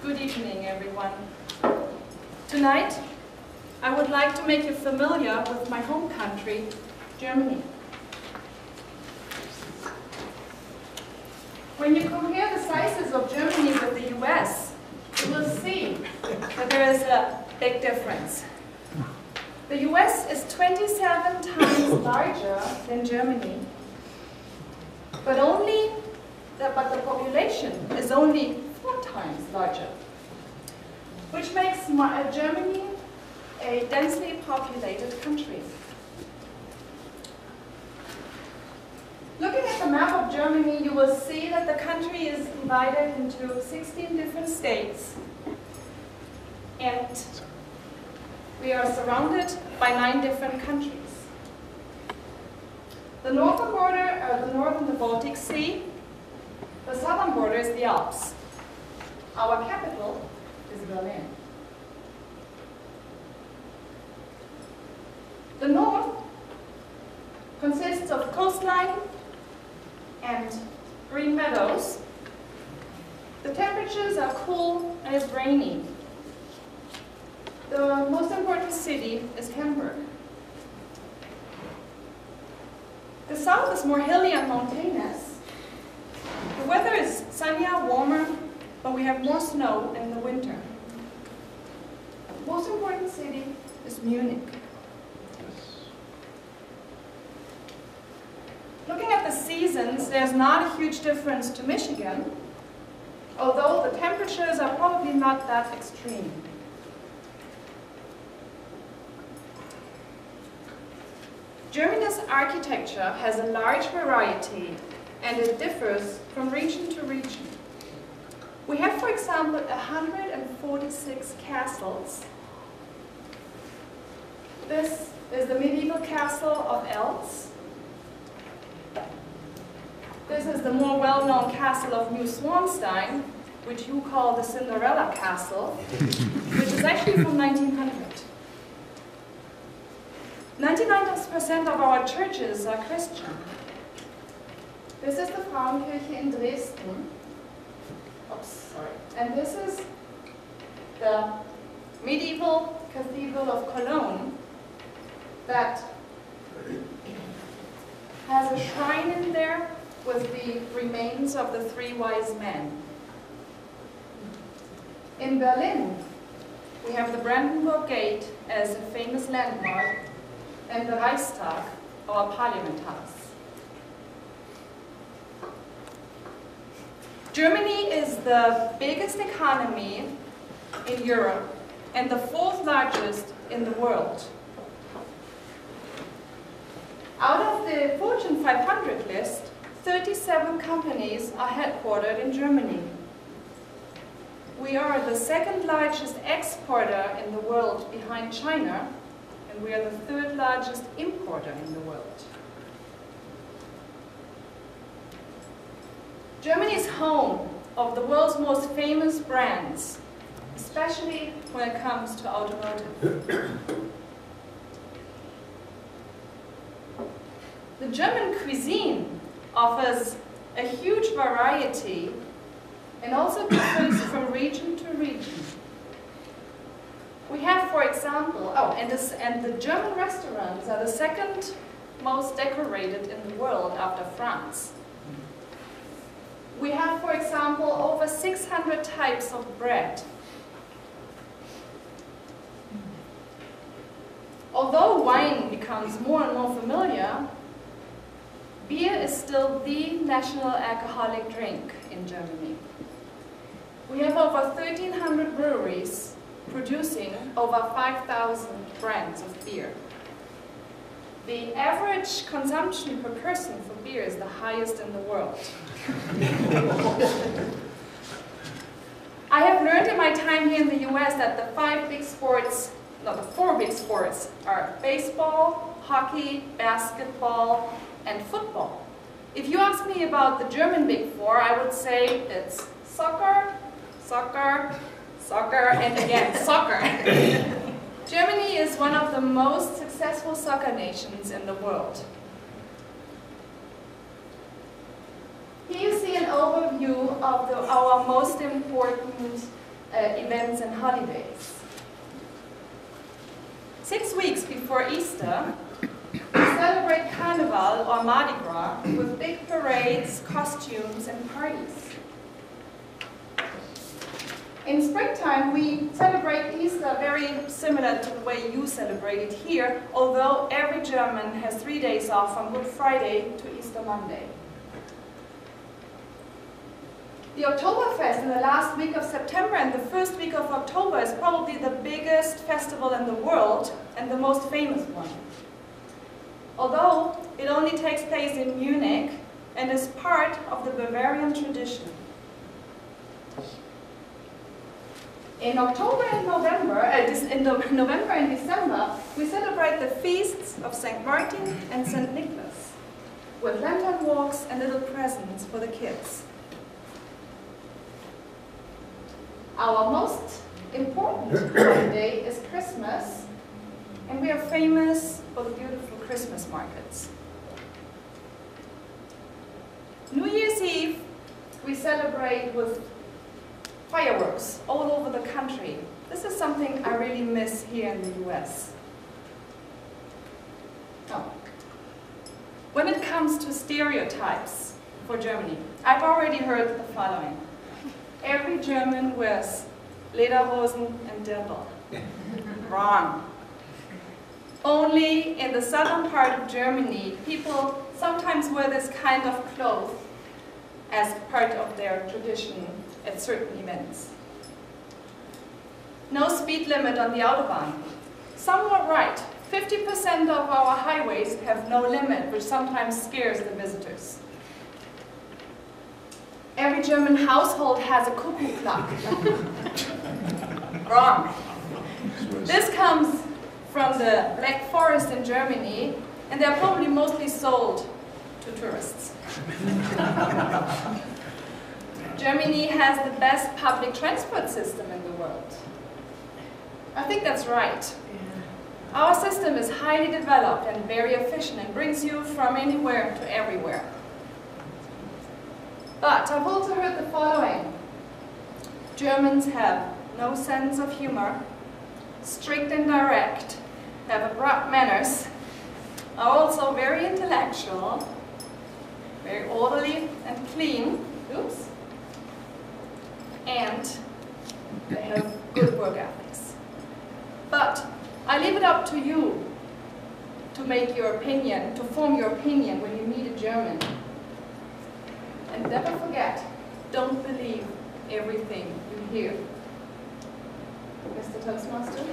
Good evening, everyone. Tonight, I would like to make you familiar with my home country, Germany. When you compare the sizes of Germany with the US, you will see that there is a big difference. The US is 27 times larger than Germany, but the population is only 4 times larger, which makes Germany a densely populated country. Looking at the map of Germany, you will see that the country is divided into 16 different states, and we are surrounded by 9 different countries. The northern border are the northern the Baltic Sea. The southern border is the Alps. Our capital is Berlin. The north consists of coastline and green meadows. The temperatures are cool and it's rainy. The most important city is Hamburg. The south is more hilly and mountainous. The weather is sunnier, warmer, but we have more snow in the winter. The most important city is Munich. Looking at the seasons, there's not a huge difference to Michigan, although the temperatures are probably not that extreme. Germany's architecture has a large variety and it differs from region to region. We have, for example, 146 castles. This is the medieval castle of Els. This is the more well-known castle of New Swanstein, which you call the Cinderella Castle, which is actually from 1900. 99% of our churches are Christian. This is the Frauenkirche in Dresden. Oops, sorry. And this is the medieval Cathedral of Cologne that has a shrine in there with the remains of the 3 wise men. In Berlin, we have the Brandenburg Gate as a famous landmark, and the Reichstag, our parliament house. Germany is the biggest economy in Europe and the 4th largest in the world. Out of the Fortune 500 list, 37 companies are headquartered in Germany. We are the 2nd largest exporter in the world behind China, and we are the 3rd largest importer in the world. Germany is home of the world's most famous brands, especially when it comes to automotive. The German cuisine offers a huge variety and also differs from region to region. We have, for example, and the German restaurants are the 2nd most decorated in the world after France. We have, for example, over 600 types of bread. Although wine becomes more and more familiar, beer is still the national alcoholic drink in Germany. We have over 1,300 breweries producing over 5,000 brands of beer. The average consumption per person for beer is the highest in the world. I have learned in my time here in the US that the 4 big sports are baseball, hockey, basketball, and football. If you ask me about the German big 4, I would say it's soccer, soccer, soccer, and again, soccer. Germany is one of the most successful soccer nations in the world. Here you see an overview of our most important events and holidays. 6 weeks before Easter, we celebrate Carnival or Mardi Gras with big parades, costumes, and parties. In springtime, we celebrate Easter very similar to the way you celebrate it here, although every German has 3 days off from Good Friday to Easter Monday. The Oktoberfest in the last week of September and the first week of October is probably the biggest festival in the world and the most famous one. Although it only takes place in Munich and is part of the Bavarian tradition. In October and November, November and December, we celebrate the feasts of St. Martin and St. Nicholas with lantern walks and little presents for the kids. Our most important holiday is Christmas, and we are famous for the beautiful Christmas markets. New Year's Eve, we celebrate with fireworks all over the country. This is something I really miss here in the US. Oh. When it comes to stereotypes for Germany, I've already heard the following. Every German wears lederhosen and dirndl. Wrong. Only in the southern part of Germany, people sometimes wear this kind of clothes as part of their tradition at certain events. No speed limit on the Autobahn. Some were right. 50% of our highways have no limit, which sometimes scares the visitors. Every German household has a cuckoo clock. Wrong. This comes from the Black Forest in Germany, and they're probably mostly sold to tourists. Germany has the best public transport system in the world. I think that's right. Our system is highly developed and very efficient and brings you from anywhere to everywhere. But I've also heard the following. Germans have no sense of humor, strict and direct, have abrupt manners, are also very intellectual, very orderly and clean, oops, and they have good work ethics. But I leave it up to you to make your opinion, to form your opinion when you meet a German. And never forget, don't believe everything you hear. Mr. Toastmaster?